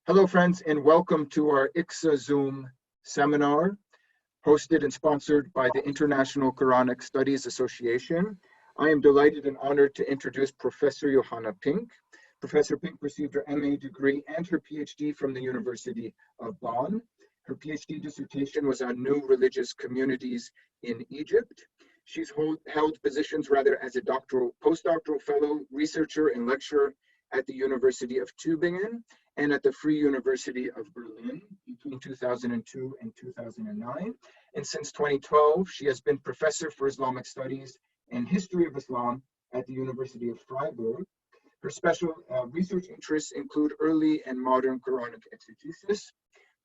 Hello, friends, and welcome to our IQSA Zoom seminar, hosted and sponsored by the International Quranic Studies Association. I am delighted and honored to introduce Professor Johanna Pink. Professor Pink received her MA degree and her PhD from the University of Bonn. Her PhD dissertation was on new religious communities in Egypt. She's held positions rather as a postdoctoral fellow, researcher, and lecturer at the University of Tübingen and at the Free University of Berlin between 2002 and 2009. And since 2012, she has been professor for Islamic Studies and History of Islam at the University of Freiburg. Her special research interests include early and modern Quranic exegesis,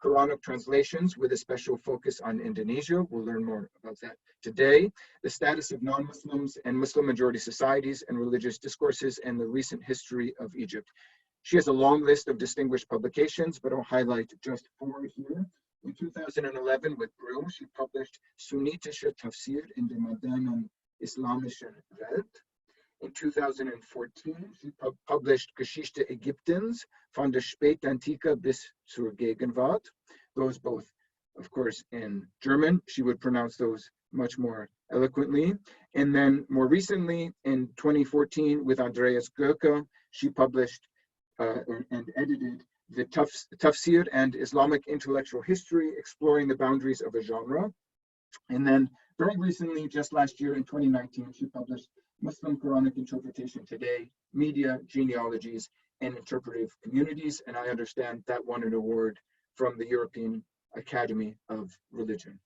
Quranic translations with a special focus on Indonesia. We'll learn more about that today. The status of non-Muslims and Muslim-majority societies and religious discourses and the recent history of Egypt. She has a long list of distinguished publications, but I'll highlight just 4 here. In 2011, with Brill, she published Sunnitische Tafsir in der modernen islamischen Welt. In 2014, she published Geschichte Ägyptens von der Spätantike bis zur Gegenwart. Those both, of course, in German. She would pronounce those much more eloquently. And then more recently, in 2014, with Andreas Göke, she published and edited the Tafsir and Islamic Intellectual History, exploring the boundaries of a genre. And then very recently, just last year in 2019, she published Muslim Quranic Interpretation Today, Media, Genealogies, and Interpretive Communities. And I understand that won an award from the European Academy of Religion.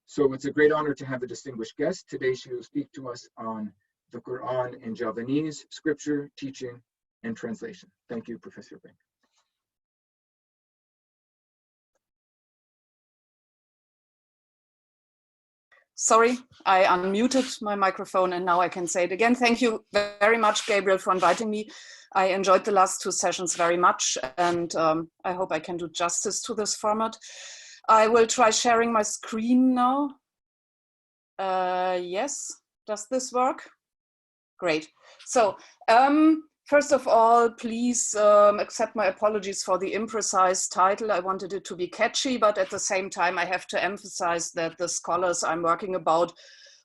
So it's a great honor to have a distinguished guest. Today she will speak to us on the Quran in Javanese, scripture, teaching, and translation. Thank you, Professor Pink. Sorry, I unmuted my microphone and now I can say it again. Thank you very much, Gabriel, for inviting me. I enjoyed the last 2 sessions very much, and I hope I can do justice to this format. I will try sharing my screen now. Yes, does this work? Great. So, first of all, please accept my apologies for the imprecise title. I wanted it to be catchy, but at the same time, I have to emphasize that the scholars I'm working about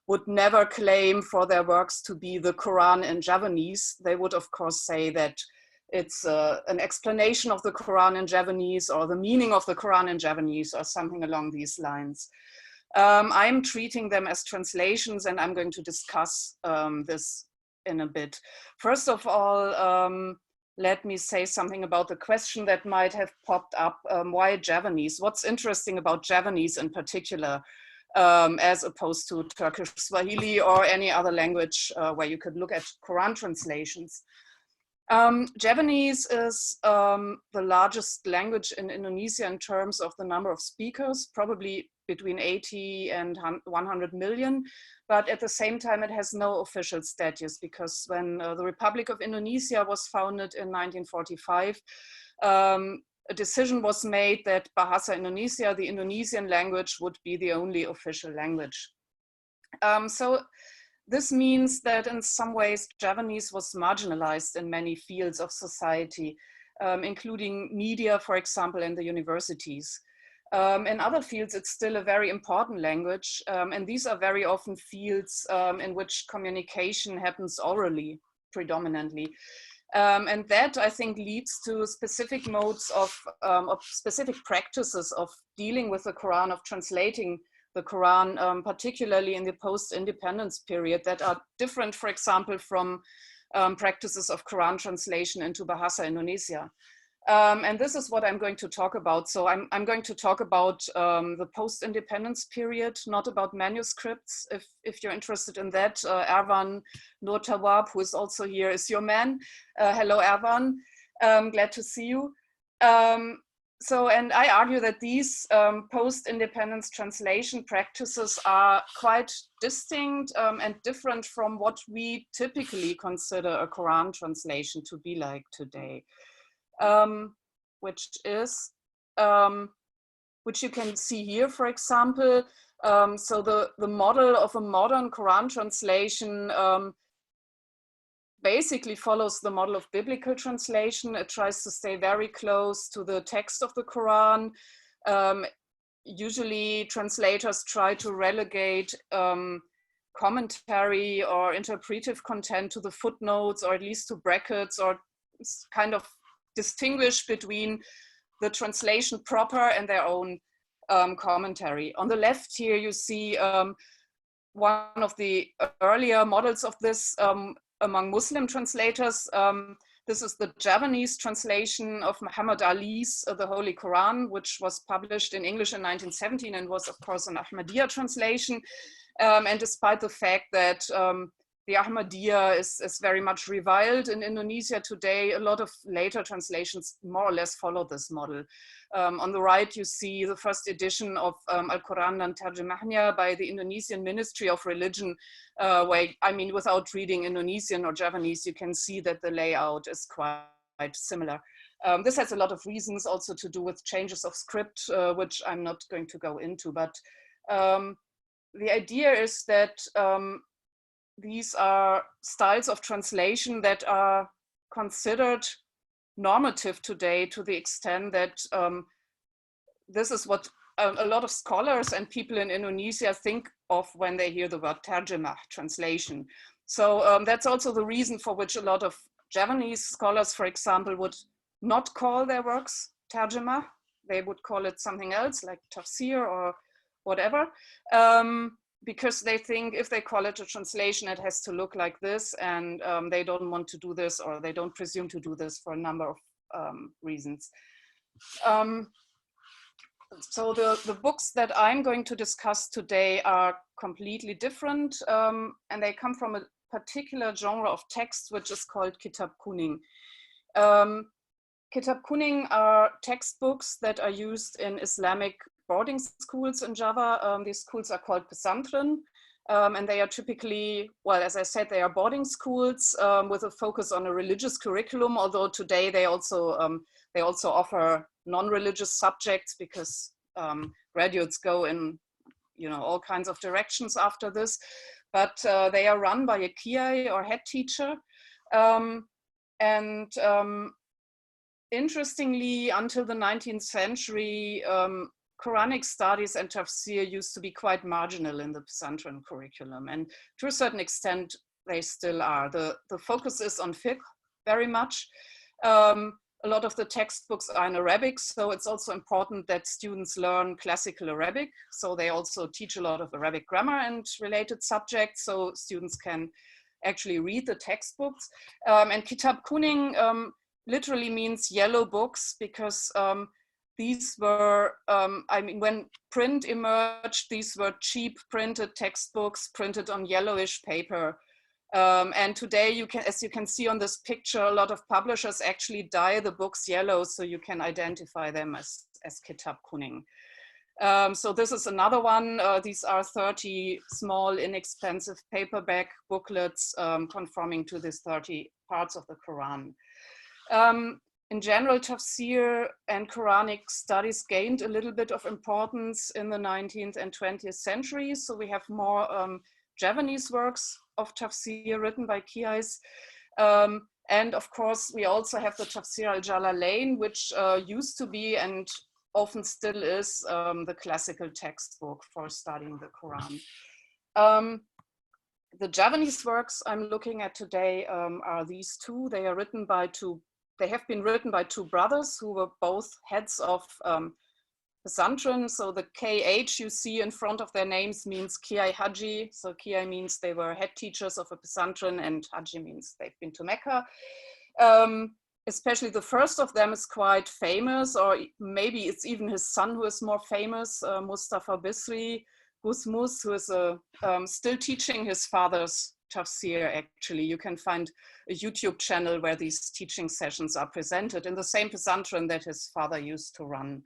would never claim for their works to be the Quran in Javanese. They would, of course, say that it's an explanation of the Quran in Javanese or the meaning of the Quran in Javanese or something along these lines. I'm treating them as translations, and I'm going to discuss this in a bit. First of all, let me say something about the question that might have popped up. Why Javanese? What's interesting about Javanese in particular, as opposed to Turkish, Swahili, or any other language where you could look at Quran translations? Javanese is the largest language in Indonesia in terms of the number of speakers, probably between 80 and 100 million. But at the same time, it has no official status, because when the Republic of Indonesia was founded in 1945, a decision was made that Bahasa Indonesia, the Indonesian language, would be the only official language. So this means that in some ways, Javanese was marginalized in many fields of society, including media, for example, and the universities. In other fields, it's still a very important language, and these are very often fields in which communication happens orally predominantly. And that, I think, leads to specific modes of specific practices of dealing with the Quran, of translating the Quran, particularly in the post-independence period, that are different, for example, from practices of Quran translation into Bahasa Indonesia. And this is what I'm going to talk about. So I'm going to talk about the post-independence period, not about manuscripts. If you're interested in that, Erwan Nurtawab, who is also here, is your man. Hello, Erwan. Glad to see you. And I argue that these post-independence translation practices are quite distinct and different from what we typically consider a Quran translation to be like today. Which you can see here, for example. So the model of a modern Quran translation basically follows the model of biblical translation. It tries to stay very close to the text of the Quran. Usually translators try to relegate commentary or interpretive content to the footnotes, or at least to brackets, or kind of distinguish between the translation proper and their own commentary. On the left here, you see one of the earlier models of this among Muslim translators. This is the Javanese translation of Muhammad Ali's The Holy Quran, which was published in English in 1917 and was, of course, an Ahmadiyya translation. And despite the fact that the Ahmadiyya is very much reviled in Indonesia today, a lot of later translations more or less follow this model. On the right, you see the first edition of Al-Quran dan Terjemahnya by the Indonesian Ministry of Religion, where, I mean, without reading Indonesian or Javanese, you can see that the layout is quite similar. This has a lot of reasons also to do with changes of script, which I'm not going to go into, but the idea is that these are styles of translation that are considered normative today, to the extent that this is what a lot of scholars and people in Indonesia think of when they hear the word terjemah, translation. So that's also the reason for which a lot of Javanese scholars, for example, would not call their works terjemah. They would call it something else, like Tafsīr or whatever. Because they think if they call it a translation, it has to look like this, and they don't want to do this, or they don't presume to do this for a number of reasons. So the books that I'm going to discuss today are completely different, and they come from a particular genre of text, which is called kitab kuning. Kitab kuning are textbooks that are used in Islamic boarding schools in Java. These schools are called pesantren, and they are typically, well, as I said, they are boarding schools with a focus on a religious curriculum, although today they also offer non-religious subjects, because graduates go in, you know, all kinds of directions after this. But they are run by a kiai or head teacher. Interestingly, until the 19th century, Quranic studies and Tafsir used to be quite marginal in the pesantren curriculum, and to a certain extent they still are. The focus is on fiqh very much. A lot of the textbooks are in Arabic, so it's also important that students learn classical Arabic. So they also teach a lot of Arabic grammar and related subjects, so students can actually read the textbooks. And kitab kuning literally means yellow books, because these were, I mean, when print emerged, these were cheap printed textbooks printed on yellowish paper. And today, you can, as you can see on this picture, a lot of publishers actually dye the books yellow, so you can identify them as kitab kuning. So this is another one. These are 30 small, inexpensive paperback booklets conforming to these 30 parts of the Quran. In general, Tafsir and Quranic studies gained a little bit of importance in the 19th and 20th centuries. So we have more Javanese works of Tafsir written by kiais. And of course, we also have the Tafsir al-Jalalain, which used to be and often still is the classical textbook for studying the Quran. The Javanese works I'm looking at today are these two. They are written by they have been written by two brothers who were both heads of pesantren. So the KH you see in front of their names means Kiai Haji. So Kiai means they were head teachers of a pesantren, and Haji means they've been to Mecca. Especially the first of them is quite famous, or maybe it's even his son who is more famous, Mustafa Bisri Gusmus, who is still teaching his father's Tafsir. Actually, you can find a YouTube channel where these teaching sessions are presented in the same pesantren that his father used to run.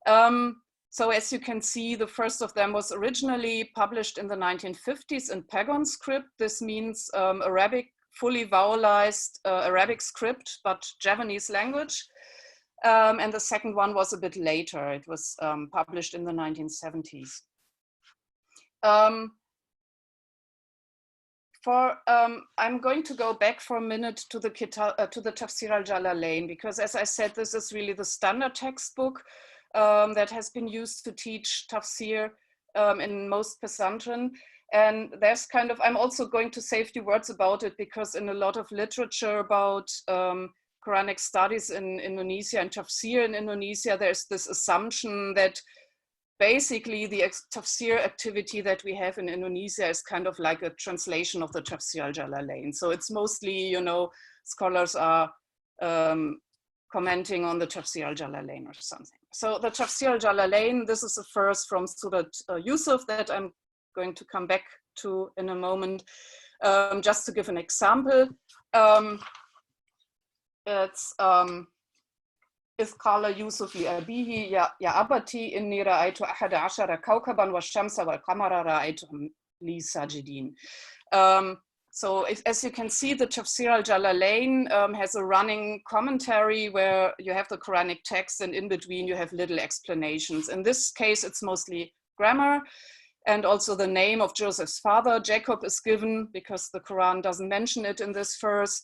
So as you can see, the first of them was originally published in the 1950s in Pagon script. This means Arabic, fully vowelized Arabic script, but Javanese language. And the second one was a bit later. It was published in the 1970s. I'm going to go back for a minute to the Tafsir al-Jalalain, because as I said, this is really the standard textbook that has been used to teach Tafsir in most pesantren. And there's kind of, I'm also going to say a few words about it, because in a lot of literature about Quranic studies in Indonesia and Tafsir in Indonesia, there's this assumption that basically the Tafsir activity that we have in Indonesia is kind of like a translation of the Tafsir al-Jalalain. So it's mostly, you know, scholars are commenting on the Tafsir al-Jalalain or something. So the Tafsir al-Jalalain, this is a verse from Surah Yusuf that I'm going to come back to in a moment. Just to give an example, it's إذ قال يوسف لأبيه يا أبتي إني رأيت أحد عشر كوكبا والشمس والقمر رأيتهم لي ساجدين. So as you can see, the Tafsir al-Jalalain has a running commentary where you have the Quranic text and in between you have little explanations. In this case, it's mostly grammar, and also the name of Joseph's father, Jacob, is given because the Quran doesn't mention it in this verse.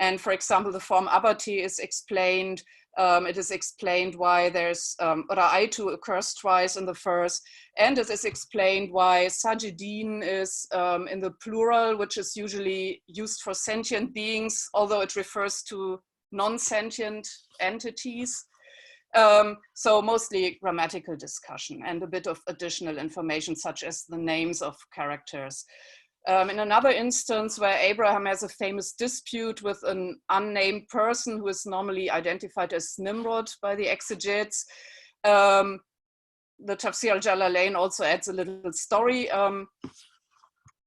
And for example, the form abati is explained. It is explained why there's ra'aytu occurs twice in the verse. And it is explained why sajidin is in the plural, which is usually used for sentient beings, although it refers to non-sentient entities. So mostly grammatical discussion and a bit of additional information, such as the names of characters. In another instance where Abraham has a famous dispute with an unnamed person who is normally identified as Nimrod by the exegetes, the Tafsir al-Jalalain also adds a little story.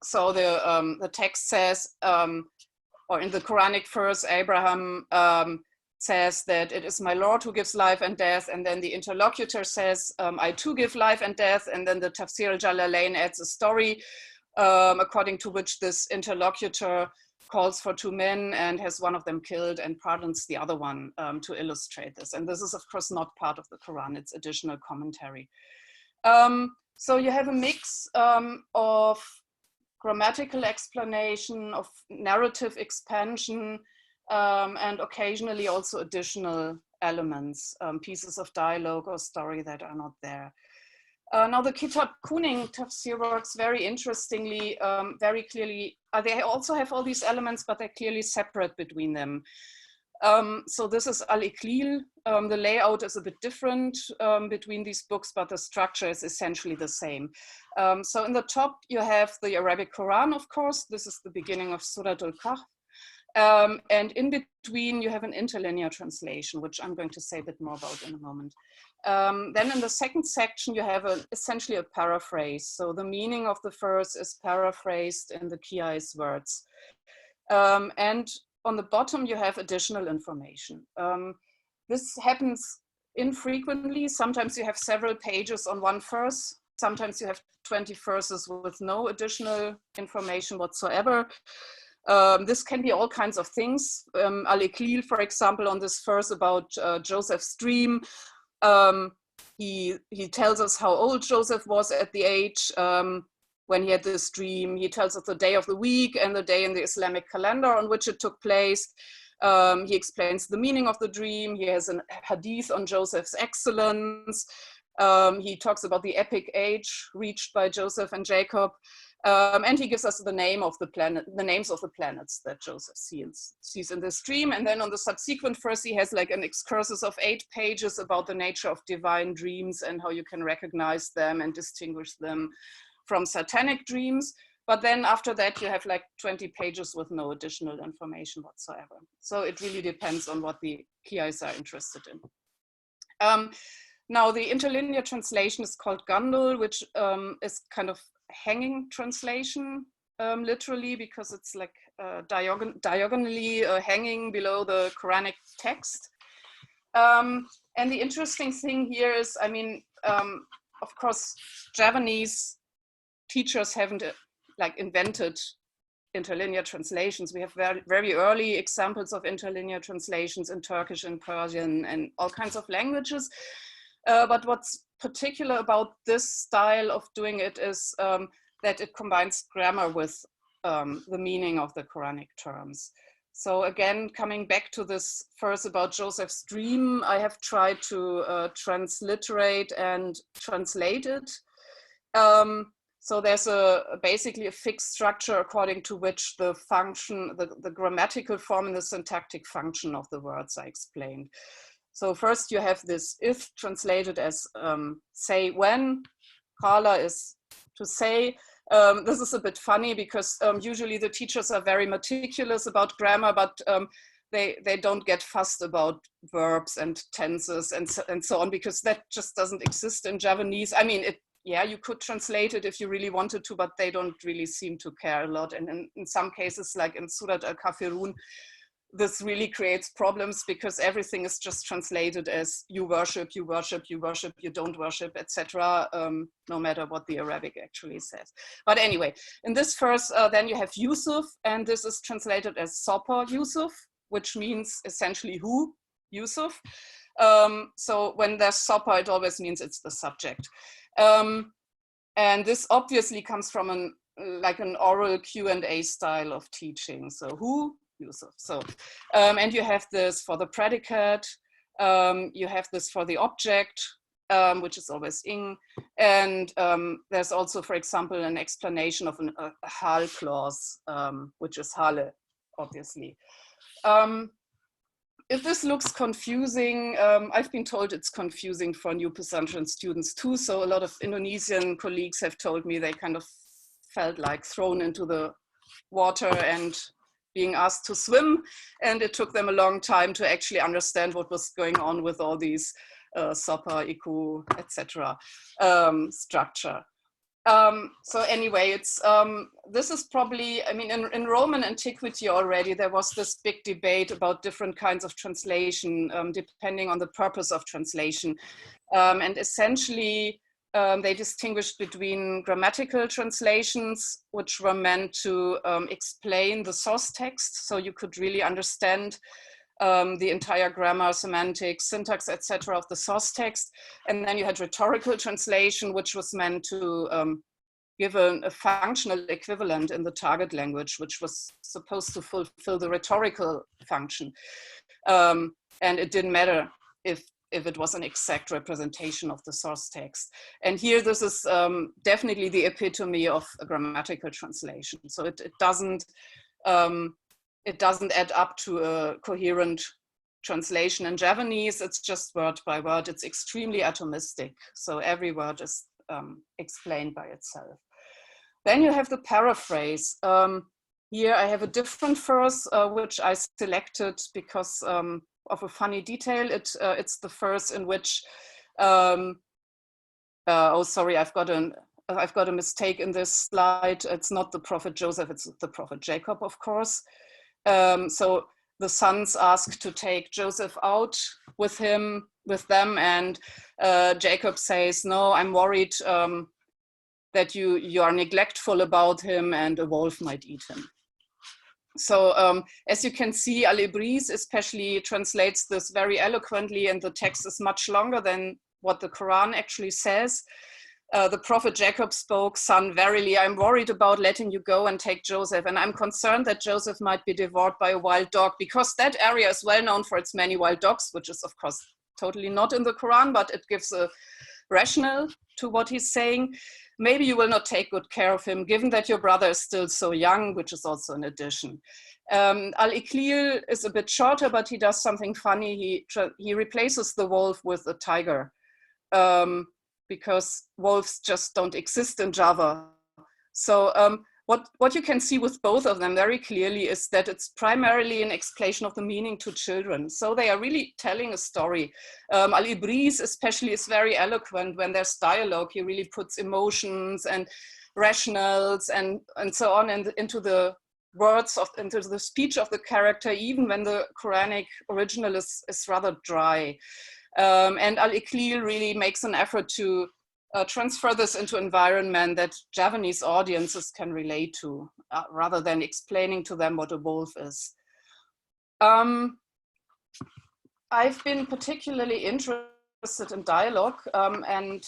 So the text says, or in the Quranic verse, Abraham says that it is my Lord who gives life and death, and then the interlocutor says, I too give life and death, and then the Tafsir al-Jalalain adds a story according to which this interlocutor calls for two men and has one of them killed and pardons the other one to illustrate this. And this is of course not part of the Quran, it's additional commentary. So you have a mix of grammatical explanation, of narrative expansion, and occasionally also additional elements, pieces of dialogue or story that are not there. Now the kitab kuning Tafsir works very interestingly, very clearly. They also have all these elements, but they're clearly separate between them. So this is al-Iqlil. The layout is a bit different between these books, but the structure is essentially the same. So in the top, you have the Arabic Quran, of course. This is the beginning of Surah Al-Kahf. And in between, you have an interlinear translation, which I'm going to say a bit more about in a moment. Then in the second section, you have essentially a paraphrase. So the meaning of the verse is paraphrased in the Qiyas words. And on the bottom, you have additional information. This happens infrequently. Sometimes you have several pages on one verse. Sometimes you have 20 verses with no additional information whatsoever. This can be all kinds of things. Al-Iqlil, for example, on this verse about Joseph's dream, he tells us how old Joseph was at the age when he had this dream. He tells us the day of the week and the day in the Islamic calendar on which it took place. He explains the meaning of the dream. He has a hadith on Joseph's excellence. He talks about the epic age reached by Joseph and Jacob. And he gives us the names of the planets that Joseph sees in this dream. And then on the subsequent verse, he has like an excursus of 8 pages about the nature of divine dreams and how you can recognize them and distinguish them from satanic dreams. But then after that, you have like 20 pages with no additional information whatsoever. So it really depends on what the Qiyas are interested in. Now the interlinear translation is called Gandul, which is kind of hanging translation, literally, because it's like diagonally hanging below the Quranic text. And the interesting thing here is, I mean, of course, Javanese teachers haven't invented interlinear translations. We have very, very early examples of interlinear translations in Turkish and Persian and all kinds of languages. But what's particular about this style of doing it is that it combines grammar with the meaning of the Quranic terms. So again, coming back to this verse about Joseph's dream, I have tried to transliterate and translate it. So there's basically a fixed structure according to which the function, the grammatical form and the syntactic function of the words are explained. So first you have this if translated as say when, qala is to say. This is a bit funny because usually the teachers are very meticulous about grammar, but they don't get fussed about verbs and tenses and so on, because that just doesn't exist in Javanese. I mean, yeah, you could translate it if you really wanted to, but they don't really seem to care a lot. And in some cases, like in Surat al-Kafirun, this really creates problems because everything is just translated as you worship, you worship, you worship, you don't worship, etc. No matter what the Arabic actually says. But anyway, in this verse, then you have Yusuf, and this is translated as Sopa Yusuf, which means essentially who, Yusuf. So when there's Sopa, it always means it's the subject. And this obviously comes from an oral Q&A style of teaching. So who? Yusuf. So, and you have this for the predicate, you have this for the object, which is always ing, and there's also, for example, an explanation of a hal clause, which is hale, obviously. If this looks confusing, I've been told it's confusing for new pesantren students too, so a lot of Indonesian colleagues have told me they kind of felt like thrown into the water and being asked to swim, and it took them a long time to actually understand what was going on with all these Sopa, Iku, etc. structure. So anyway, it's this is probably, I mean, in Roman antiquity already, there was this big debate about different kinds of translation, depending on the purpose of translation. And essentially, they distinguished between grammatical translations, which were meant to explain the source text, so you could really understand the entire grammar, semantics, syntax, etc. of the source text. And then you had rhetorical translation, which was meant to give a functional equivalent in the target language, which was supposed to fulfill the rhetorical function. And it didn't matter if it was an exact representation of the source text. And here, this is definitely the epitome of a grammatical translation. So it doesn't add up to a coherent translation in Javanese. It's just word by word. It's extremely atomistic. So every word is explained by itself. Then you have the paraphrase. Here I have a different verse, which I selected because of a funny detail. It's the verse in which, oh, sorry, I've got a mistake in this slide. It's not the prophet Joseph, it's the prophet Jacob, of course. So the sons ask to take Joseph out with them, and Jacob says, no, I'm worried that you are neglectful about him and a wolf might eat him. So as you can see, Al-Ibris especially translates this very eloquently, and the text is much longer than what the Quran actually says. The prophet Jacob spoke, son, verily, I'm worried about letting you go and take Joseph, and I'm concerned that Joseph might be devoured by a wild dog, because that area is well known for its many wild dogs, which is of course totally not in the Quran, but it gives a rationale to what he's saying. Maybe you will not take good care of him, given that your brother is still so young, which is also an addition. Al-Iqlil is a bit shorter, but he does something funny. He replaces the wolf with a tiger, because wolves just don't exist in Java. So what you can see with both of them very clearly is that it's primarily an explanation of the meaning to children. So they are really telling a story. Al-Ibris especially is very eloquent when there's dialogue. He really puts emotions and rationales and so on into the words, into the speech of the character, even when the Quranic original is rather dry. And Al-Iqlil really makes an effort to transfer this into environment that Javanese audiences can relate to, rather than explaining to them what a wolf is. I've been particularly interested in dialogue, and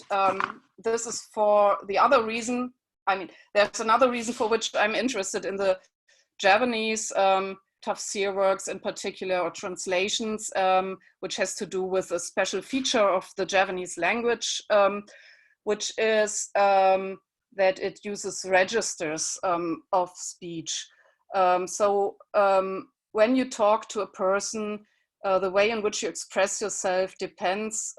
this is for the other reason I mean, there's another reason for which I'm interested in the Javanese Tafsir works in particular, or translations, which has to do with a special feature of the Javanese language, which is that it uses registers of speech. So when you talk to a person, the way in which you express yourself depends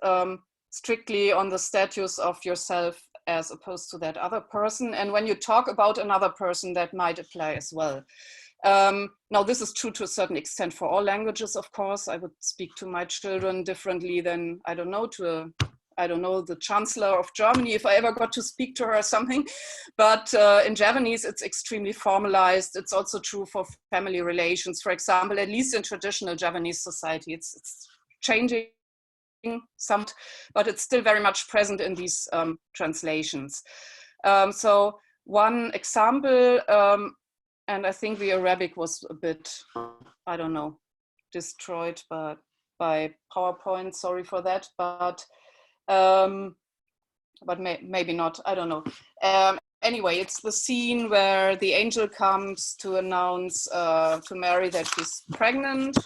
strictly on the status of yourself as opposed to that other person. And when you talk about another person, that might apply as well. Now, this is true to a certain extent for all languages, of course. I would speak to my children differently than, I don't know, the Chancellor of Germany, if I ever got to speak to her or something. But in Javanese, it's extremely formalized. It's also true for family relations, for example, at least in traditional Javanese society. It's changing some, but it's still very much present in these translations. So one example, and I think the Arabic was a bit, I don't know, destroyed by PowerPoint, sorry for that, but maybe not, I don't know. Anyway, it's the scene where the angel comes to announce to Mary that she's pregnant,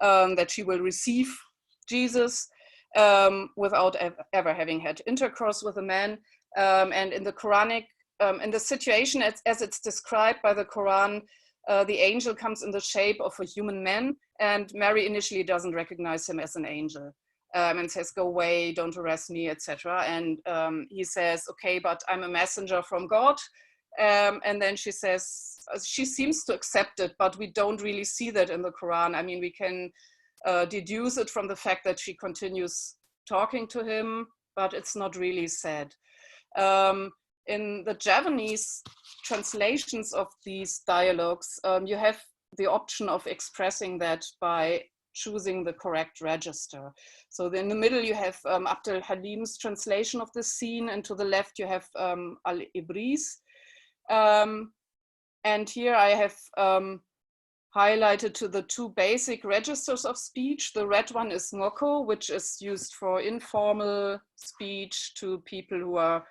that she will receive Jesus without ever having had intercourse with a man. And in the Quranic, in the situation as it's described by the Quran, the angel comes in the shape of a human man, and Mary initially doesn't recognize him as an angel. And says, go away, don't arrest me, etc. And he says, okay, but I'm a messenger from God. And then she says, she seems to accept it, but we don't really see that in the Quran. I mean, we can deduce it from the fact that she continues talking to him, but it's not really said. In the Javanese translations of these dialogues, you have the option of expressing that by choosing the correct register. So in the middle you have Abdul Halim's translation of the scene, and to the left you have Al-Ibri's. And here I have highlighted to the two basic registers of speech. The red one is ngoko, which is used for informal speech to people who are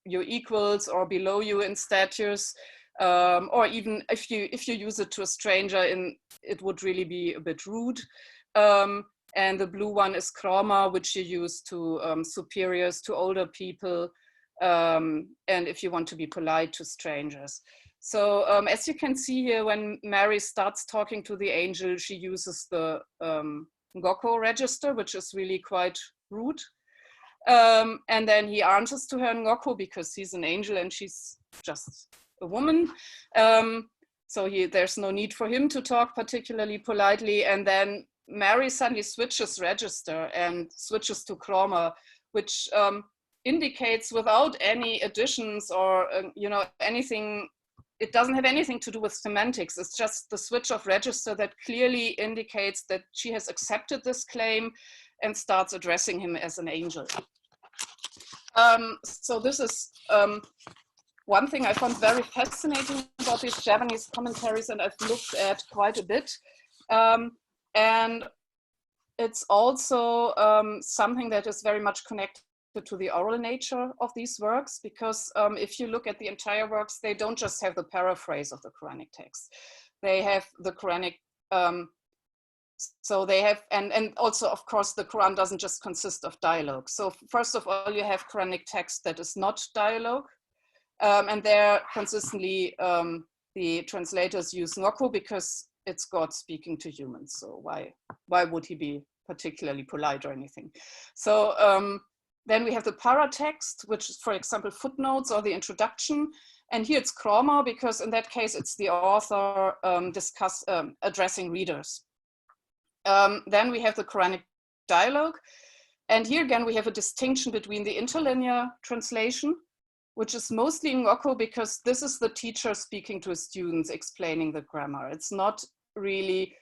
your equals or below you in status. Or even if you use it to a stranger, it would really be a bit rude. And the blue one is krama, which you use to superiors, to older people, and if you want to be polite to strangers. So as you can see here, when Mary starts talking to the angel, she uses the ngoko register, which is really quite rude. And then he answers to her ngoko because he's an angel and she's just a woman. So there's no need for him to talk particularly politely. And then Mary suddenly switches register and switches to krama, which indicates without any additions or anything. It doesn't have anything to do with semantics. It's just the switch of register that clearly indicates that she has accepted this claim and starts addressing him as an angel. So this is one thing I found very fascinating about these Javanese commentaries, and I've looked at quite a bit. And it's also something that is very much connected to the oral nature of these works, because if you look at the entire works, they don't just have the paraphrase of the Quranic text. They have the Quranic, so they have, and also, of course, the Quran doesn't just consist of dialogue. So first of all, you have Quranic text that is not dialogue. And there consistently, the translators use ngoko because it's God speaking to humans. So why would he be particularly polite or anything? So then we have the paratext, which is, for example, footnotes or the introduction. And here it's krama because in that case, it's the author addressing readers. Then we have the Quranic dialogue. And here again, we have a distinction between the interlinear translation, which is mostly in ngoko because this is the teacher speaking to his students, explaining the grammar. It's not really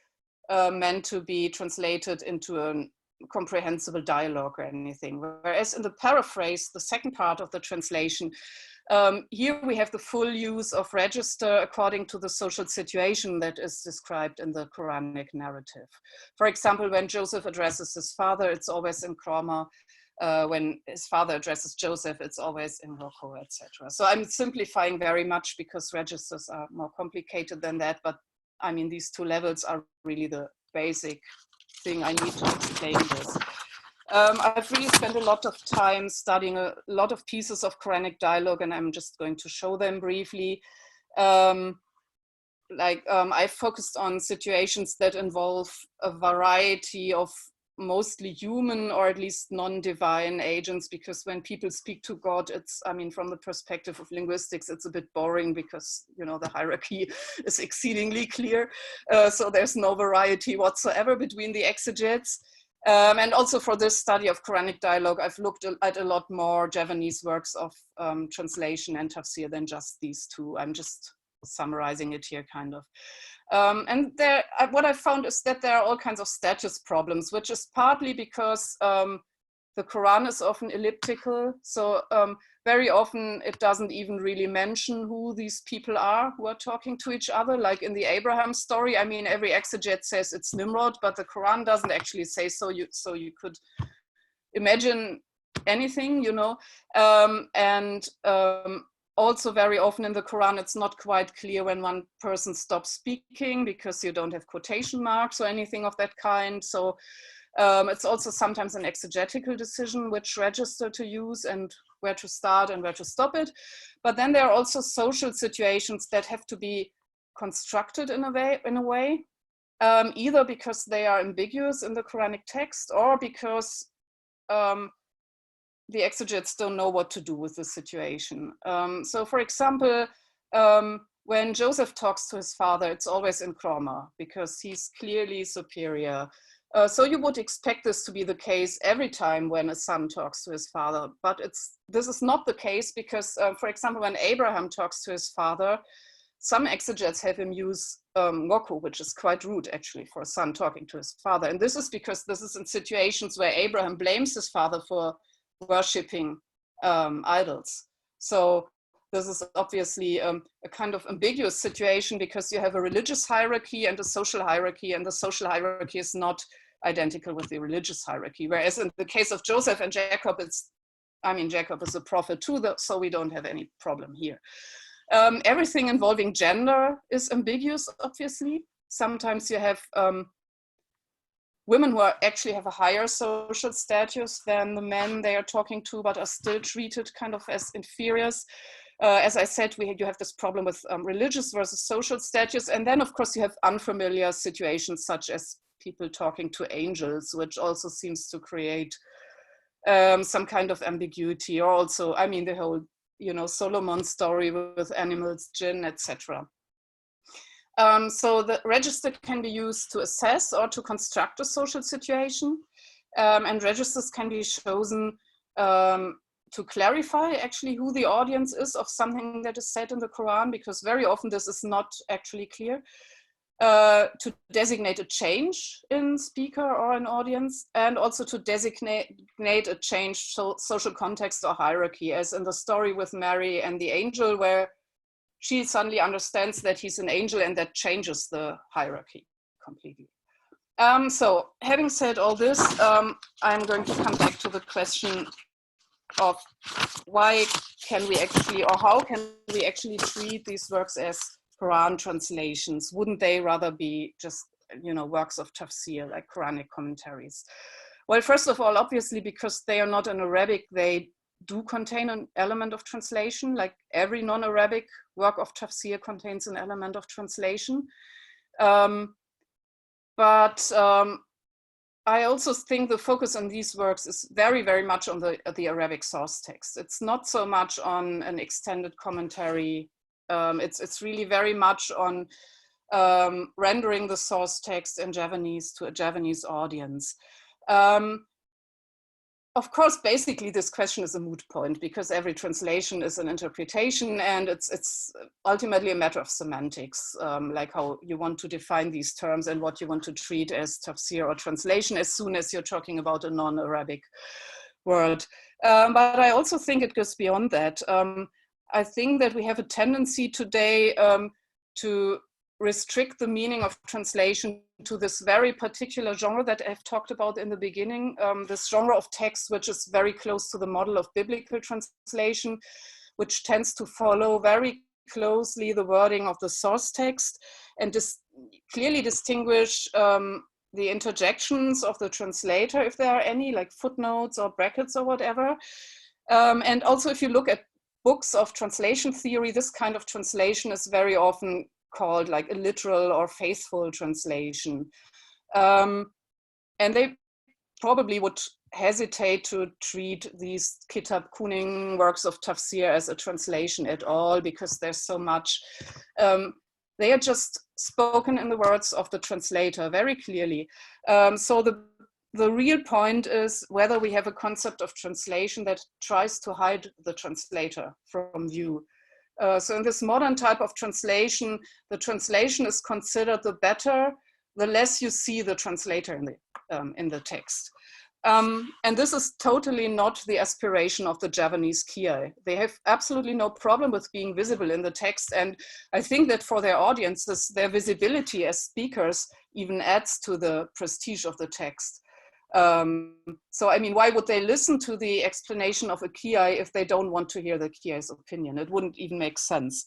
meant to be translated into a comprehensible dialogue or anything. Whereas in the paraphrase, the second part of the translation, here we have the full use of register according to the social situation that is described in the Quranic narrative. For example, when Joseph addresses his father, it's always in krama. when his father addresses Joseph, it's always in Rocco, etc. So I'm simplifying very much because registers are more complicated than that. But I mean, these two levels are really the basic thing I need to explain this. I've really spent a lot of time studying a lot of pieces of Quranic dialogue, and I'm just going to show them briefly. I focused on situations that involve a variety of mostly human or at least non-divine agents, because when people speak to God, it's, I mean, from the perspective of linguistics, it's a bit boring because, you know, the hierarchy is exceedingly clear. So there's no variety whatsoever between the exegetes. And also for this study of Quranic dialogue, I've looked at a lot more Javanese works of translation and tafsir than just these two. I'm just summarizing it here kind of. And what I found is that there are all kinds of status problems, which is partly because the Quran is often elliptical. So very often it doesn't even really mention who these people are who are talking to each other. Like in the Abraham story, I mean, every exegete says it's Nimrod, but the Quran doesn't actually say so. So you could imagine anything, you know. Also very often in the Quran, it's not quite clear when one person stops speaking because you don't have quotation marks or anything of that kind. So it's also sometimes an exegetical decision which register to use and where to start and where to stop it. But then there are also social situations that have to be constructed in a way, either because they are ambiguous in the Quranic text or because the exegetes don't know what to do with the situation. So for example, when Joseph talks to his father, it's always in chroma because he's clearly superior. So you would expect this to be the case every time when a son talks to his father, but this is not the case because, for example, when Abraham talks to his father, some exegetes have him use Ngoku, which is quite rude actually for a son talking to his father. And this is because this is in situations where Abraham blames his father for worshipping idols. So this is obviously a kind of ambiguous situation because you have a religious hierarchy and a social hierarchy, and the social hierarchy is not identical with the religious hierarchy. Whereas in the case of Joseph and Jacob, Jacob is a prophet too, so we don't have any problem here. Everything involving gender is ambiguous, obviously. Sometimes you have women who actually have a higher social status than the men they are talking to, but are still treated kind of as inferiors. As I said, you have this problem with religious versus social status. And then, of course, you have unfamiliar situations such as people talking to angels, which also seems to create some kind of ambiguity. Or also, I mean, the whole, you know, Solomon story with animals, jinn, etc. So the register can be used to assess or to construct a social situation. And registers can be chosen to clarify actually who the audience is of something that is said in the Quran, because very often this is not actually clear. To designate a change in speaker or an audience, and also to designate a change social context or hierarchy, as in the story with Mary and the angel, where she suddenly understands that he's an angel, and that changes the hierarchy completely. So having said all this, I'm going to come back to the question of why can we actually, or how can we actually treat these works as Quran translations? Wouldn't they rather be just, you know, works of tafsir, like Quranic commentaries? Well, first of all, obviously, because they are not in Arabic, they do contain an element of translation, like every non-Arabic work of tafsir contains an element of translation. I also think the focus on these works is very, very much on the Arabic source text. It's not so much on an extended commentary. It's really very much on rendering the source text in Javanese to a Javanese audience. Of course, basically, this question is a moot point because every translation is an interpretation, and it's ultimately a matter of semantics, like how you want to define these terms and what you want to treat as tafsir or translation as soon as you're talking about a non-Arabic word. But I also think it goes beyond that. I think that we have a tendency today to restrict the meaning of translation to this very particular genre that I've talked about in the beginning, this genre of text which is very close to the model of biblical translation, which tends to follow very closely the wording of the source text and clearly distinguish the interjections of the translator, if there are any, like footnotes or brackets or whatever. And also if you look at books of translation theory, this kind of translation is very often called like a literal or faithful translation. And they probably would hesitate to treat these kitab, kuning works of Tafsir as a translation at all, because there's so much. They are just spoken in the words of the translator very clearly. So the real point is whether we have a concept of translation that tries to hide the translator from view. So in this modern type of translation, the translation is considered the better, the less you see the translator in the text. And this is totally not the aspiration of the Javanese Kiai. They have absolutely no problem with being visible in the text. And I think that for their audiences, their visibility as speakers even adds to the prestige of the text. So, I mean, why would they listen to the explanation of a Kiai if they don't want to hear the Kiai's opinion? It wouldn't even make sense.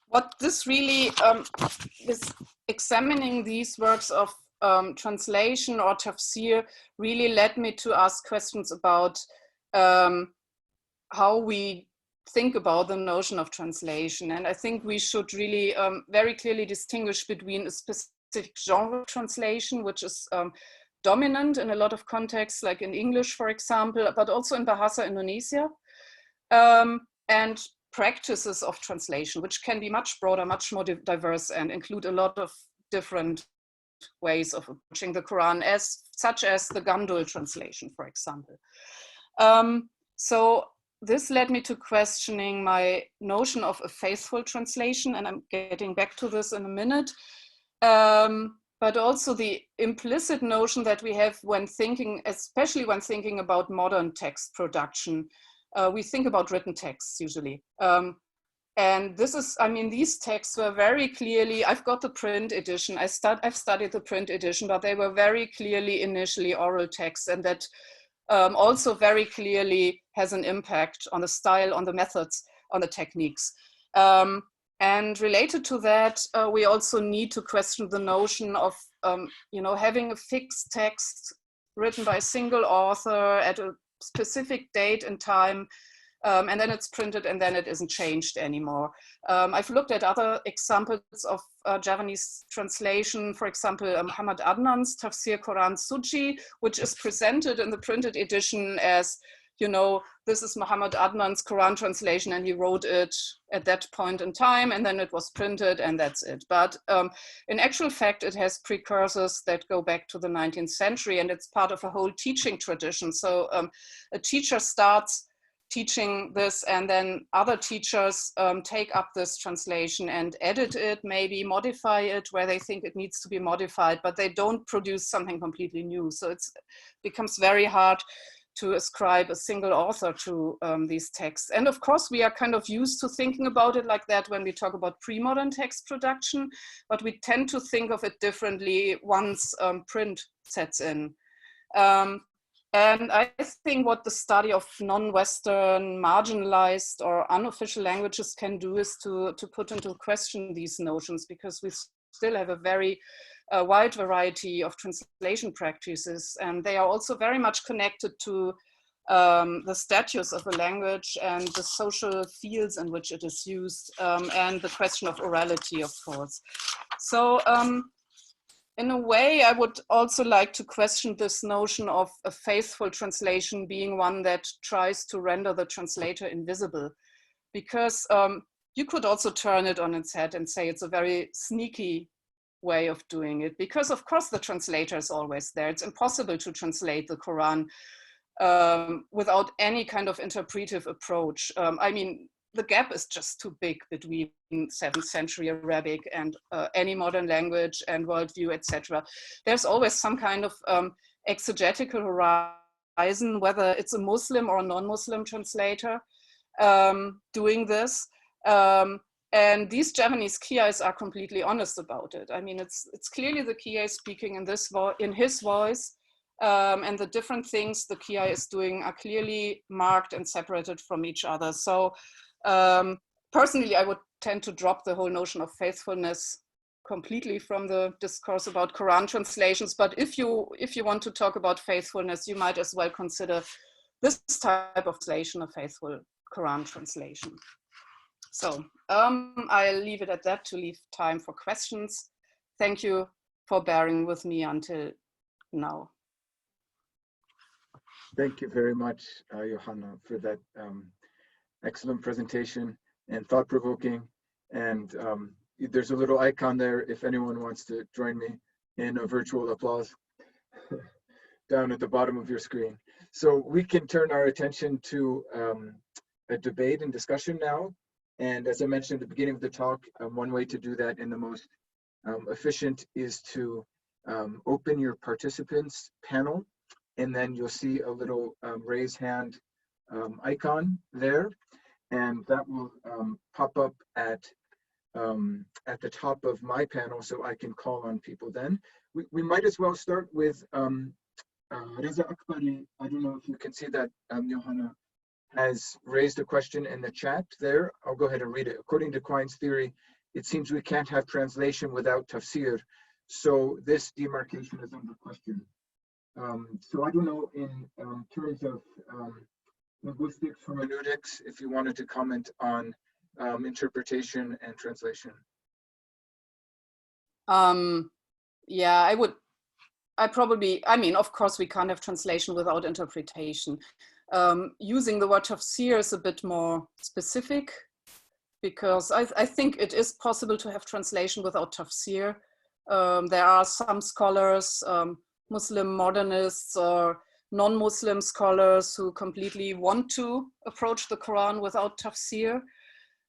What this really is examining these works of translation or tafsir really led me to ask questions about how we think about the notion of translation. And I think we should really very clearly distinguish between a specific genre of translation, which is dominant in a lot of contexts, like in English, for example, but also in Bahasa Indonesia, and practices of translation, which can be much broader, much more diverse, and include a lot of different ways of approaching the Quran, such as the Gandul translation, for example. So this led me to questioning my notion of a faithful translation, and I'm getting back to this in a minute. But also the implicit notion that we have when thinking, especially when thinking about modern text production. We think about written texts usually. And this is, I mean, these texts were very clearly, I've got the print edition, I've studied the print edition, but they were very clearly initially oral texts, and that also very clearly has an impact on the style, on the methods, on the techniques. And related to that, we also need to question the notion of, having a fixed text written by a single author at a specific date and time, and then it's printed and then it isn't changed anymore. I've looked at other examples of Javanese translation, for example, Muhammad Adnan's Tafsir Quran Suci, which is presented in the printed edition as, this is Muhammad Adnan's Quran translation and he wrote it at that point in time, and then it was printed and that's it. But in actual fact, it has precursors that go back to the 19th century, and it's part of a whole teaching tradition. So a teacher starts teaching this, and then other teachers take up this translation and edit it, maybe modify it where they think it needs to be modified, but they don't produce something completely new. So it becomes very hard to ascribe a single author to these texts. And of course, we are kind of used to thinking about it like that when we talk about pre-modern text production, but we tend to think of it differently once print sets in. And I think what the study of non-Western, marginalized or unofficial languages can do is to put into question these notions, because we still have a very wide variety of translation practices, and they are also very much connected to the status of a language and the social fields in which it is used, and the question of orality, of course. So in a way, I would also like to question this notion of a faithful translation being one that tries to render the translator invisible, because you could also turn it on its head and say it's a very sneaky way of doing it, because of course the translator is always there. It's impossible to translate the Quran without any kind of interpretive approach. I mean, the gap is just too big between 7th century Arabic and any modern language and worldview, etc. There's always some kind of exegetical horizon, whether it's a Muslim or a non-Muslim translator. doing this. And these Javanese Kiais are completely honest about it. I mean, it's clearly the Kiai speaking in his voice, and the different things the Kiai is doing are clearly marked and separated from each other. So personally, I would tend to drop the whole notion of faithfulness completely from the discourse about Quran translations. But if you want to talk about faithfulness, you might as well consider this type of translation a faithful Quran translation. So I'll leave it at that to leave time for questions. Thank you for bearing with me until now. Thank you very much, Johanna, for that excellent presentation and thought-provoking. And there's a little icon there if anyone wants to join me in a virtual applause down at the bottom of your screen. So we can turn our attention to a debate and discussion now. And as I mentioned at the beginning of the talk, one way to do that in the most efficient is to open your participants panel, and then you'll see a little raise hand icon there, and that will pop up at the top of my panel, so I can call on people then. We might as well start with Reza Akbari. I don't know if you can see that, Johanna has raised a question in the chat there. I'll go ahead and read it. According to Quine's theory, it seems we can't have translation without tafsir. So this demarcation is under question. So I don't know in terms of linguistics, hermeneutics, if you wanted to comment on interpretation and translation. Yeah, I mean, of course, we can't have translation without interpretation. Using the word tafsir is a bit more specific, because I think it is possible to have translation without tafsir. There are some scholars, Muslim modernists or non-Muslim scholars, who completely want to approach the Quran without tafsir.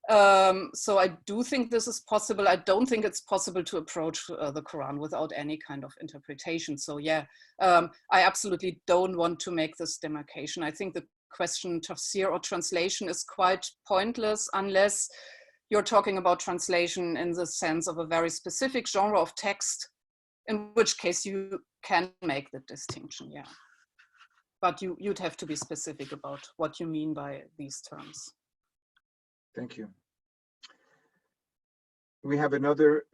So I do think this is possible. I don't think it's possible to approach the Quran without any kind of interpretation. So yeah, I absolutely don't want to make this demarcation. I think the question tafsir or translation is quite pointless unless you're talking about translation in the sense of a very specific genre of text, in which case you can make the distinction, yeah. But you'd have to be specific about what you mean by these terms. Thank you. We have another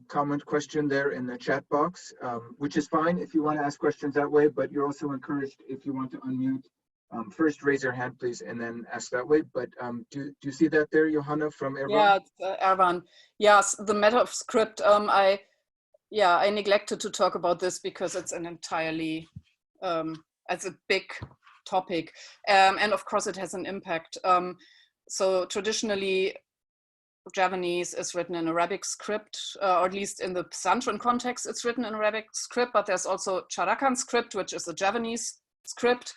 comment question there in the chat box, which is fine if you want to ask questions that way, but you're also encouraged, if you want to unmute, first raise your hand, please, and then ask that way. But do you see that there, Johanna, from Erwan? Yeah, it's, Erwan. Yes, the matter of script. I neglected to talk about this because it's an entirely, it's a big topic. And of course it has an impact. So traditionally, Javanese is written in Arabic script, or at least in the pesantren context, it's written in Arabic script, but there's also Charakan script, which is a Javanese script.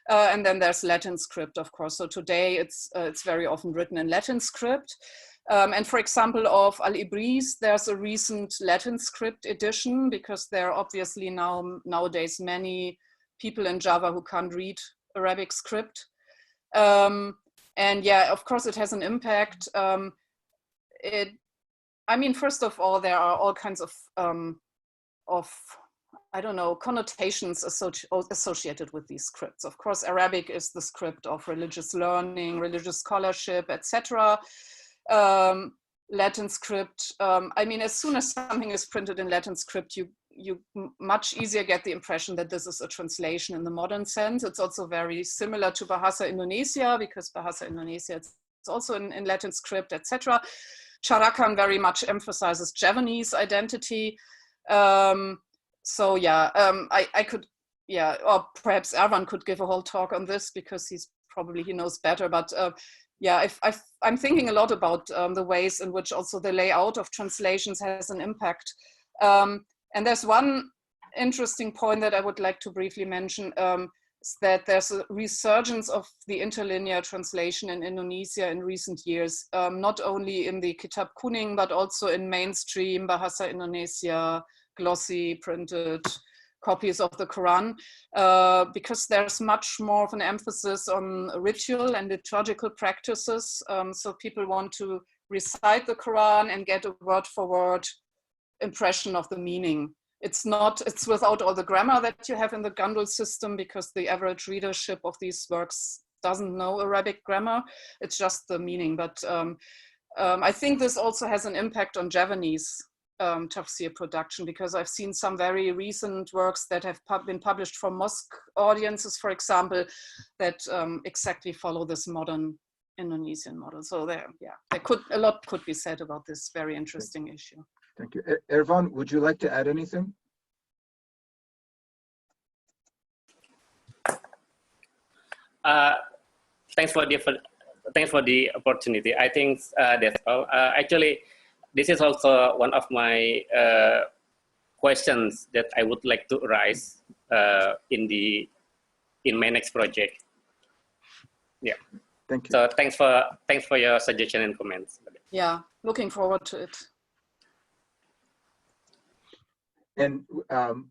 And then there's Latin script, of course. So today it's very often written in Latin script. And for example, of Al-Ibris, there's a recent Latin script edition, because there are obviously nowadays many people in Java who can't read Arabic script. And yeah, of course it has an impact. I mean, first of all, there are all kinds of I don't know, connotations associated with these scripts. Of course, Arabic is the script of religious learning, religious scholarship, etc. Latin script, I mean, as soon as something is printed in Latin script, you much easier get the impression that this is a translation in the modern sense. It's also very similar to Bahasa Indonesia, because Bahasa Indonesia it's also in Latin script, etc. Charakan very much emphasizes Javanese identity. So yeah, I could, yeah, or perhaps Erwan could give a whole talk on this, because he knows better. But yeah, I'm thinking a lot about the ways in which also the layout of translations has an impact. And there's one interesting point that I would like to briefly mention, is that there's a resurgence of the interlinear translation in Indonesia in recent years, not only in the kitab kuning, but also in mainstream Bahasa Indonesia, glossy, printed copies of the Quran, because there's much more of an emphasis on ritual and liturgical practices. So people want to recite the Quran and get a word for word impression of the meaning. It's without all the grammar that you have in the Gundul system, because the average readership of these works doesn't know Arabic grammar. It's just the meaning. But I think this also has an impact on Javanese Tafsir production, because I've seen some very recent works that have been published for mosque audiences, for example, that exactly follow this modern Indonesian model. So a lot could be said about this very interesting issue. Thank you. Ervan, would you like to add anything? Thanks for the opportunity. I think that's all. Actually, this is also one of my questions that I would like to raise in my next project. Yeah. Thank you. So thanks for your suggestion and comments. Yeah, looking forward to it. And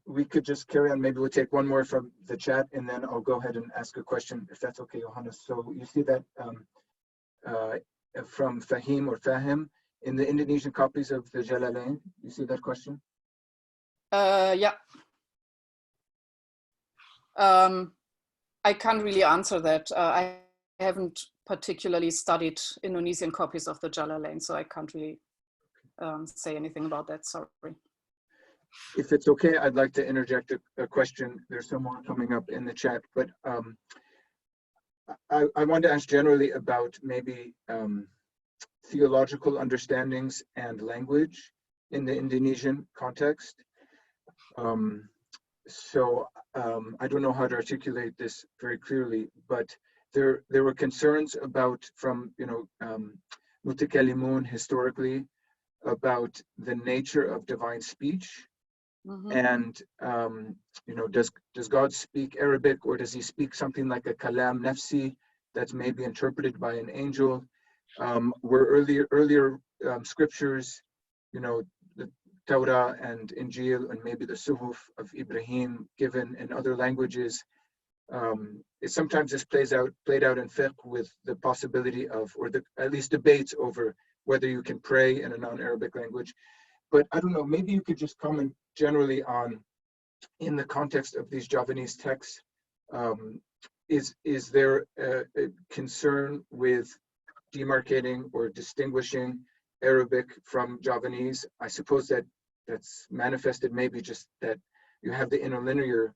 we could just carry on. Maybe we'll take one more from the chat, and then I'll go ahead and ask a question, if that's okay, Johanna. So you see that from Fahim or Fahim in the Indonesian copies of the Jalalain. You see that question? Yeah. I can't really answer that. I haven't particularly studied Indonesian copies of the Jalalain, so I can't really say anything about that. Sorry. If it's okay, I'd like to interject a question. There's some more coming up in the chat, but I want to ask generally about maybe theological understandings and language in the Indonesian context. So I don't know how to articulate this very clearly, but there were concerns about, from Mutakallimun historically, about the nature of divine speech. Mm-hmm. And does God speak Arabic, or does he speak something like a kalam nafsi that's maybe interpreted by an angel? Were earlier scriptures, the Torah and Injil and maybe the Suhuf of Ibrahim given in other languages? Sometimes this played out in fiqh with the possibility of, or at least debates over whether you can pray in a non-Arabic language. But I don't know, maybe you could just comment generally on, in the context of these Javanese texts, is there a concern with demarcating or distinguishing Arabic from Javanese? I suppose that's manifested maybe just that you have the interlinear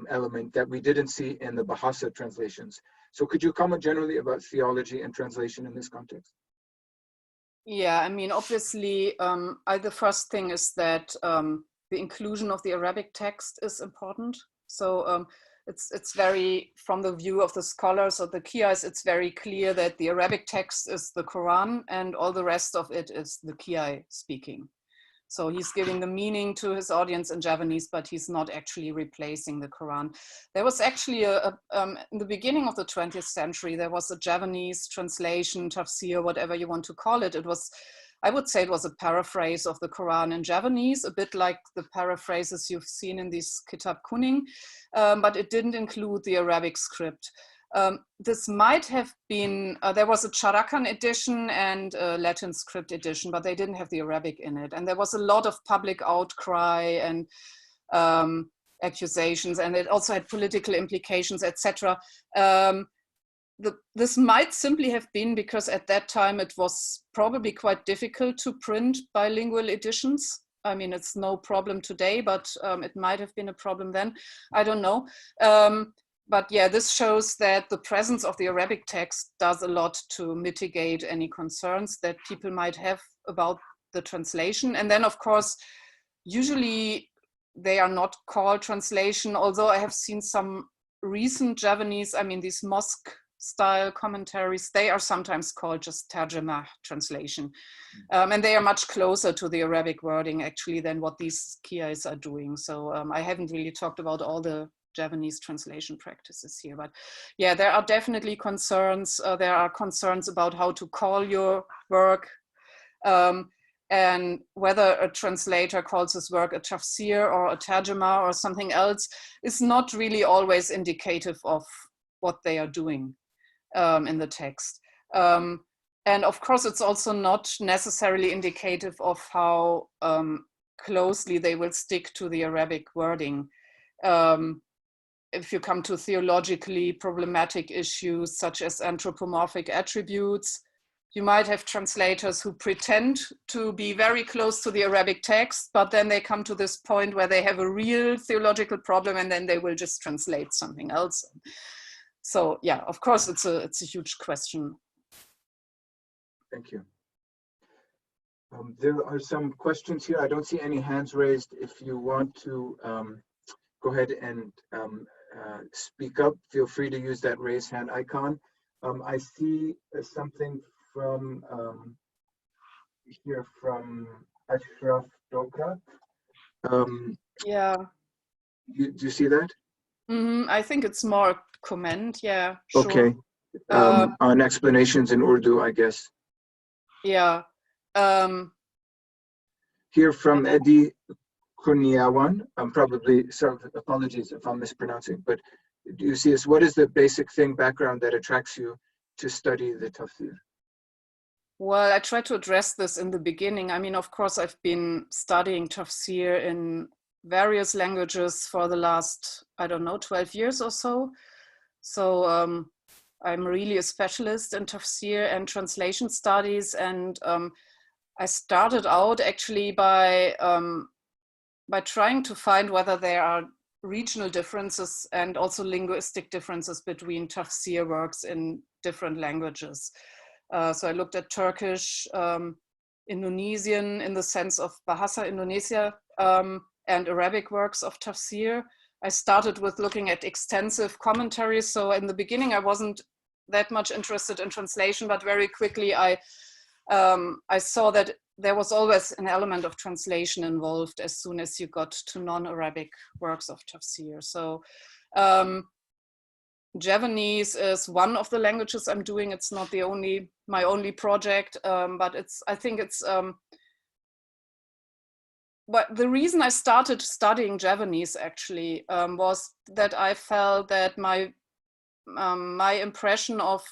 element that we didn't see in the Bahasa translations. So could you comment generally about theology and translation in this context? Yeah, I mean, obviously, the first thing is that the inclusion of the Arabic text is important. So it's very, from the view of the scholars or the Qiyas, it's very clear that the Arabic text is the Quran and all the rest of it is the Qiyai speaking. So he's giving the meaning to his audience in Javanese, but he's not actually replacing the Quran. There was actually in the beginning of the 20th century, there was a Javanese translation, Tafsir, whatever you want to call it. I would say it was a paraphrase of the Quran in Javanese, a bit like the paraphrases you've seen in this kitab kuning, but it didn't include the Arabic script. This might have been, there was a Charakan edition and a Latin script edition, but they didn't have the Arabic in it. And there was a lot of public outcry and accusations, and it also had political implications, etc. This might simply have been because at that time it was probably quite difficult to print bilingual editions. I mean, it's no problem today, but it might have been a problem then. I don't know. But yeah, this shows that the presence of the Arabic text does a lot to mitigate any concerns that people might have about the translation. And then, of course, usually they are not called translation, although I have seen some recent Javanese, I mean, these mosque style commentaries, they are sometimes called just tarjamah, translation. And they are much closer to the Arabic wording actually than what these Qiyais are doing. So I haven't really talked about all the Javanese translation practices here, but yeah, there are definitely concerns. There are concerns about how to call your work. And whether a translator calls his work a tafsir or a tarjuma or something else is not really always indicative of what they are doing in the text. And of course, it's also not necessarily indicative of how closely they will stick to the Arabic wording. If you come to theologically problematic issues such as anthropomorphic attributes, you might have translators who pretend to be very close to the Arabic text, but then they come to this point where they have a real theological problem, and then they will just translate something else. So yeah, of course, it's a huge question. Thank you. There are some questions here. I don't see any hands raised. If you want to go ahead and speak up, feel free to use that raise hand icon. I see something from here from Ashraf Dokra. Yeah. Do you see that? I think it's more a comment. Yeah. Sure. Okay. On explanations in Urdu, I guess. Yeah. Here from Eddie Kunyawan. Probably, sorry, apologies if I'm mispronouncing, but do you see this? What is the basic background that attracts you to study the Tafsir? Well, I tried to address this in the beginning. I mean, of course, I've been studying Tafsir in various languages for the last, I don't know, 12 years or so. So I'm really a specialist in Tafsir and translation studies. And I started out actually by trying to find whether there are regional differences and also linguistic differences between Tafsir works in different languages. So I looked at Turkish, Indonesian in the sense of Bahasa Indonesia, and Arabic works of Tafsir. I started with looking at extensive commentaries. So in the beginning, I wasn't that much interested in translation, but very quickly I saw that there was always an element of translation involved as soon as you got to non-Arabic works of Tafsir. So Javanese is one of the languages I'm doing. It's not my only project, but I think it's, but the reason I started studying Javanese actually was that I felt that my impression of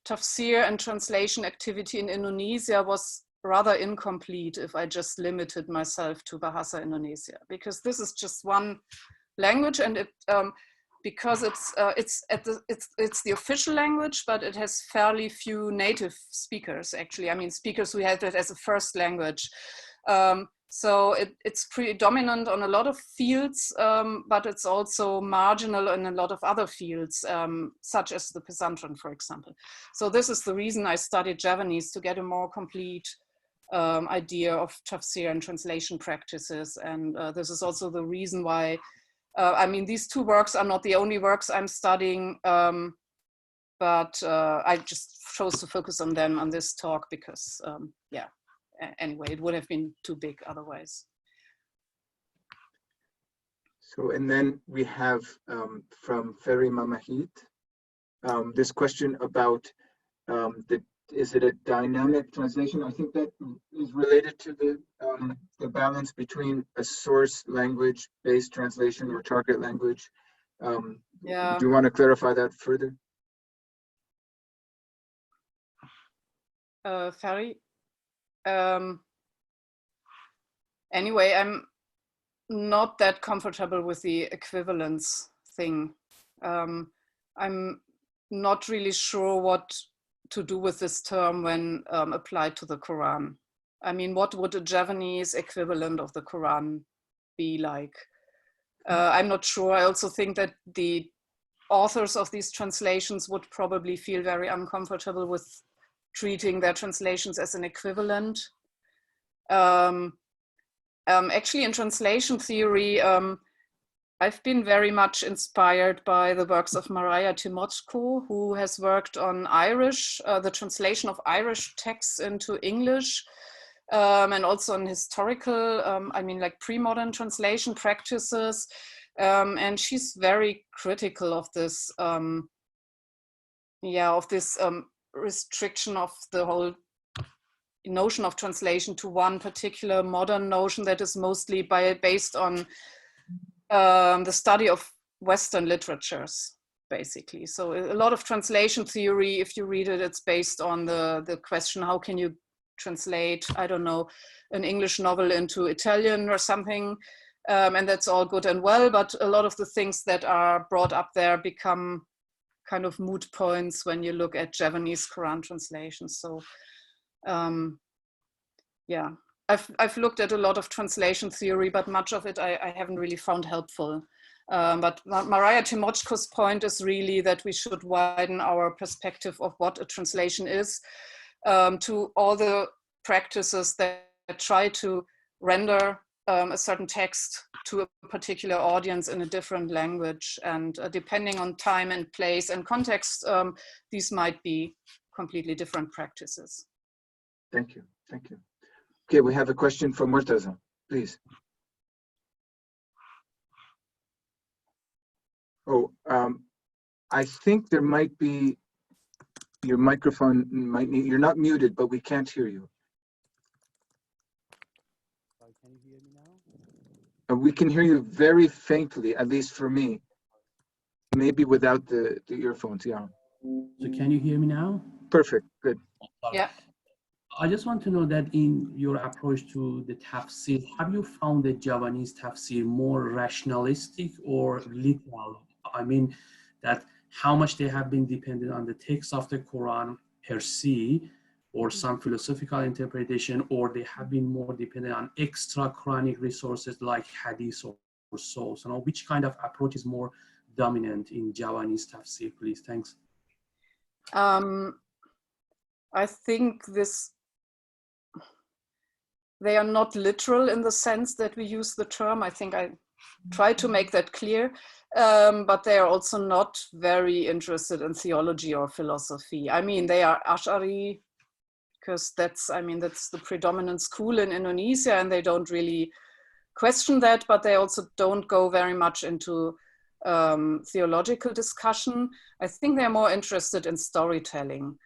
Tafsir and translation activity in Indonesia was rather incomplete if I just limited myself to Bahasa Indonesia, because this is just one language, and it because it's the official language, but it has fairly few native speakers actually. I mean, speakers who have it as a first language. So it's predominant on a lot of fields, but it's also marginal in a lot of other fields, such as the pesantren, for example. So this is the reason I studied Javanese, to get a more complete idea of Tafsir and translation practices. And this is also the reason why, I mean, these two works are not the only works I'm studying, but I just chose to focus on them on this talk because, yeah. Anyway, it would have been too big otherwise. So, and then we have from Ferry Mamahit, this question about is it a dynamic translation? I think that is related to the balance between a source language based translation or target language. Yeah. Do you want to clarify that further? Ferry? Anyway, I'm not that comfortable with the equivalence thing. I'm not really sure what to do with this term when applied to the Quran. I mean, what would a Javanese equivalent of the Quran be like? I'm not sure. I also think that the authors of these translations would probably feel very uncomfortable with treating their translations as an equivalent. Actually, in translation theory, I've been very much inspired by the works of Maria Timochko, who has worked on Irish, the translation of Irish texts into English, and also on historical, I mean, like pre-modern translation practices. And she's very critical of this, restriction of the whole notion of translation to one particular modern notion that is mostly based on the study of Western literatures, basically. So a lot of translation theory, if you read it, it's based on the question, how can you translate, I don't know, an English novel into Italian or something? And that's all good and well, but a lot of the things that are brought up there become kind of moot points when you look at Javanese Quran translations. So yeah, I've looked at a lot of translation theory, but much of it I haven't really found helpful. But Maria Timochko's point is really that we should widen our perspective of what a translation is to all the practices that try to render a certain text to a particular audience in a different language. And depending on time and place and context, these might be completely different practices. Thank you. Thank you. Okay, we have a question from Murtaza, please. Oh, I think there might be, your microphone might need, you're not muted, but we can't hear you. Can you hear me now? We can hear you very faintly, at least for me. Maybe without the earphones, yeah. So can you hear me now? Perfect, good. Yeah. I just want to know that in your approach to the Tafsir, have you found the Javanese Tafsir more rationalistic or literal? I mean, that how much they have been dependent on the text of the Quran per se, or some philosophical interpretation, or they have been more dependent on extra Quranic resources like hadith or so. So now, which kind of approach is more dominant in Javanese Tafsir, please? Thanks. I think they are not literal in the sense that we use the term. I think I try to make that clear, but they are also not very interested in theology or philosophy. I mean, they are Ash'ari, because that's the predominant school in Indonesia, and they don't really question that, but they also don't go very much into theological discussion. I think they're more interested in storytelling,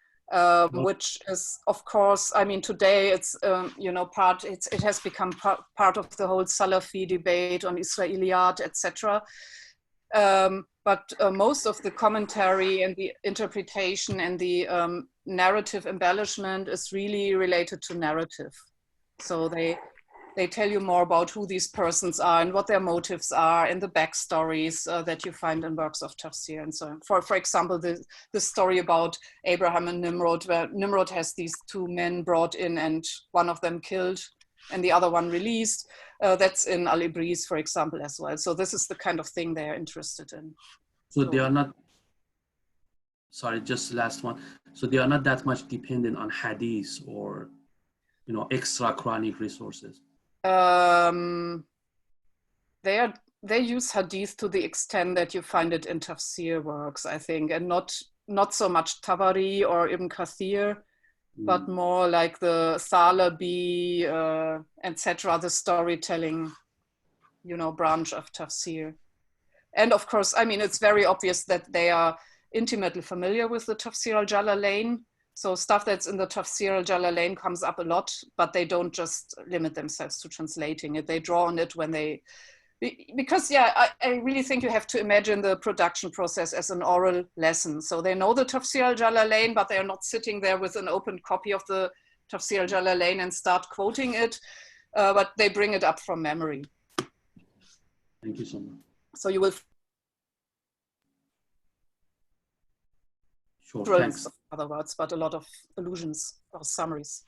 which is, of course, I mean, today it's, it has become part of the whole Salafi debate on Israeliyat, etc. But most of the commentary and the interpretation and the narrative embellishment is really related to narrative. So they tell you more about who these persons are and what their motives are and the backstories that you find in works of Tafsir and so on. For example, the story about Abraham and Nimrod, where Nimrod has these two men brought in and one of them killed and the other one released. That's in Al-Ibris, for example, as well. So this is the kind of thing they're interested in. So they are not, sorry, just last one. So they are not that much dependent on hadith or, extra Quranic resources. They use hadith to the extent that you find it in Tafsir works, I think, and not so much Tabari or Ibn Kathir, but more like the Thalabi, etc., the storytelling, branch of Tafsir. And of course, I mean, it's very obvious that they are intimately familiar with the Tafsir al-Jalalain. So stuff that's in the Tafsir al-Jalalain comes up a lot, but they don't just limit themselves to translating it. They draw on it when they, because yeah, I really think you have to imagine the production process as an oral lesson. So they know the Tafsir al-Jalalain, but they're not sitting there with an open copy of the Tafsir al-Jalalain and start quoting it, but they bring it up from memory. Thank you so much. So you will. Sure, thanks. Other words, but a lot of allusions or summaries.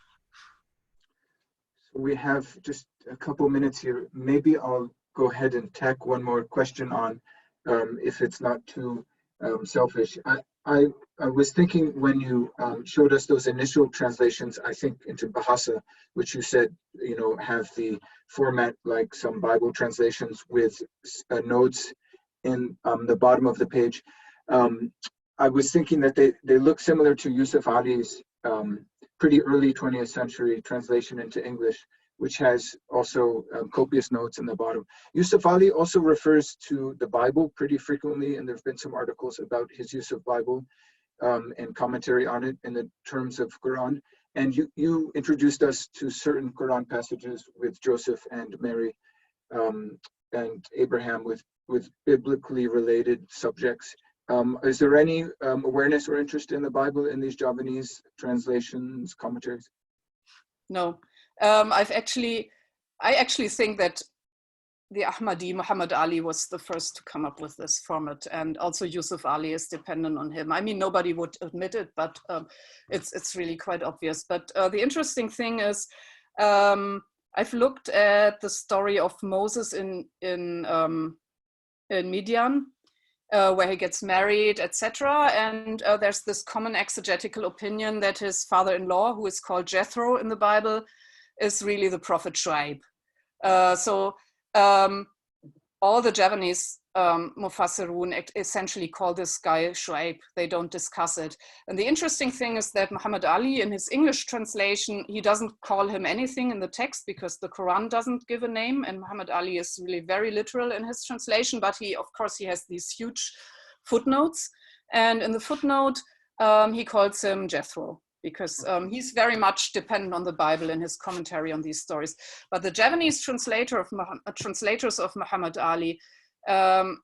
So we have just a couple minutes here. Maybe I'll go ahead and tack one more question on, if it's not too selfish. I was thinking when you showed us those initial translations, I think into Bahasa, which you said, have the format like some Bible translations with notes in the bottom of the page. I was thinking that they look similar to Yusuf Ali's pretty early 20th century translation into English, which has also copious notes in the bottom. Yusuf Ali also refers to the Bible pretty frequently, and there have been some articles about his use of Bible and commentary on it in the terms of Quran. And you introduced us to certain Quran passages with Joseph and Mary and Abraham with biblically related subjects. Is there any awareness or interest in the Bible in these Javanese translations, commentaries? No, I actually think that the Ahmadi, Muhammad Ali, was the first to come up with this format, and also Yusuf Ali is dependent on him. I mean, nobody would admit it, but it's really quite obvious. But the interesting thing is, I've looked at the story of Moses in Midian, where he gets married, etc. And there's this common exegetical opinion that his father-in-law, who is called Jethro in the Bible, is really the prophet Shuaib. All the Javanese Mufassirun essentially call this guy Shuaib. They don't discuss it. And the interesting thing is that Muhammad Ali, in his English translation, he doesn't call him anything in the text because the Quran doesn't give a name, and Muhammad Ali is really very literal in his translation, but he, of course, he has these huge footnotes. And in the footnote, he calls him Jethro, because he's very much dependent on the Bible in his commentary on these stories. But the Javanese translators of Muhammad Ali,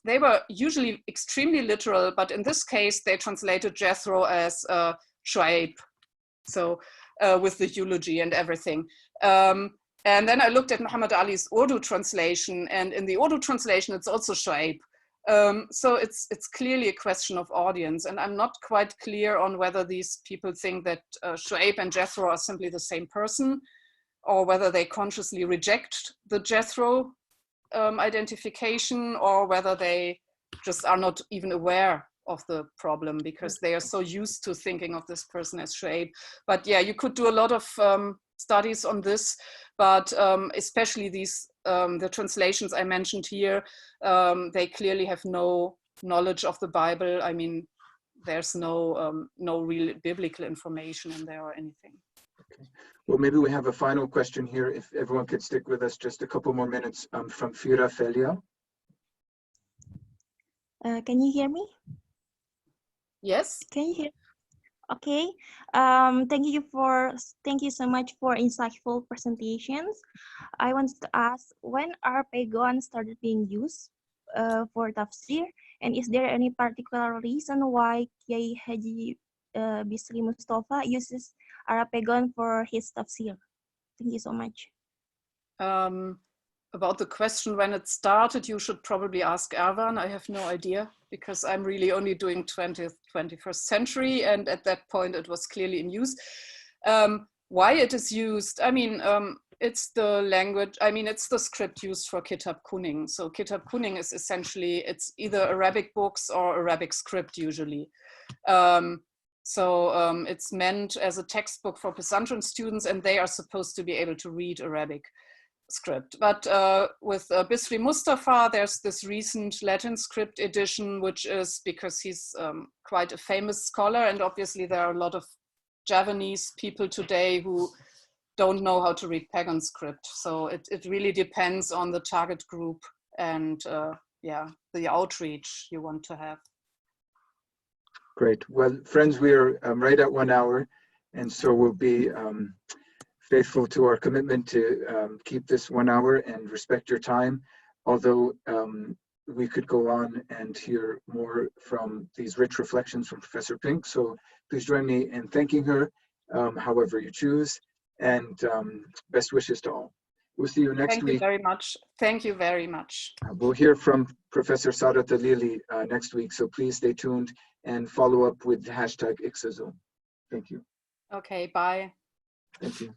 they were usually extremely literal, but in this case, they translated Jethro as Shuaib, so with the eulogy and everything. And then I looked at Muhammad Ali's Urdu translation, and in the Urdu translation, it's also Shuaib. So it's clearly a question of audience, and I'm not quite clear on whether these people think that Shuaib and Jethro are simply the same person, or whether they consciously reject the Jethro identification, or whether they just are not even aware of the problem because they are so used to thinking of this person as Shuaib. But yeah, you could do a lot of studies on this, but especially these the translations I mentioned here, they clearly have no knowledge of the Bible. I mean, there's no real biblical information in there or anything. Okay. Well, maybe we have a final question here, if everyone could stick with us just a couple more minutes, from Fira Felia. Can you hear me? Yes. Can you hear? Okay. Thank you so much for insightful presentations. I wanted to ask, when Arapagon started being used for Tafsir, and is there any particular reason why Kiai Haji Bisri Mustafa uses Arapagon for his Tafsir? Thank you so much. About the question when it started, you should probably ask Erwan. I have no idea, because I'm really only doing 20th, 21st century, and at that point it was clearly in use. Why it is used, I mean, it's the language, I mean, it's the script used for kitab kuning. So kitab kuning is essentially, it's either Arabic books or Arabic script usually. It's meant as a textbook for pesantren students, and they are supposed to be able to read Arabic script. But with Bisri Mustafa, there's this recent Latin script edition, which is because he's quite a famous scholar, and obviously there are a lot of Javanese people today who don't know how to read pagan script. So it really depends on the target group and yeah, the outreach you want to have. Great. Well, friends, we are right at 1 hour, and so we'll be faithful to our commitment to keep this 1 hour and respect your time, although we could go on and hear more from these rich reflections from Professor Pink. So please join me in thanking her, however you choose, and best wishes to all. We'll see you next week. Thank you very much. Thank you very much. We'll hear from Professor Sadat Alili next week, so please stay tuned and follow up with the hashtag IQSA Zoom. Thank you. Okay, bye. Thank you.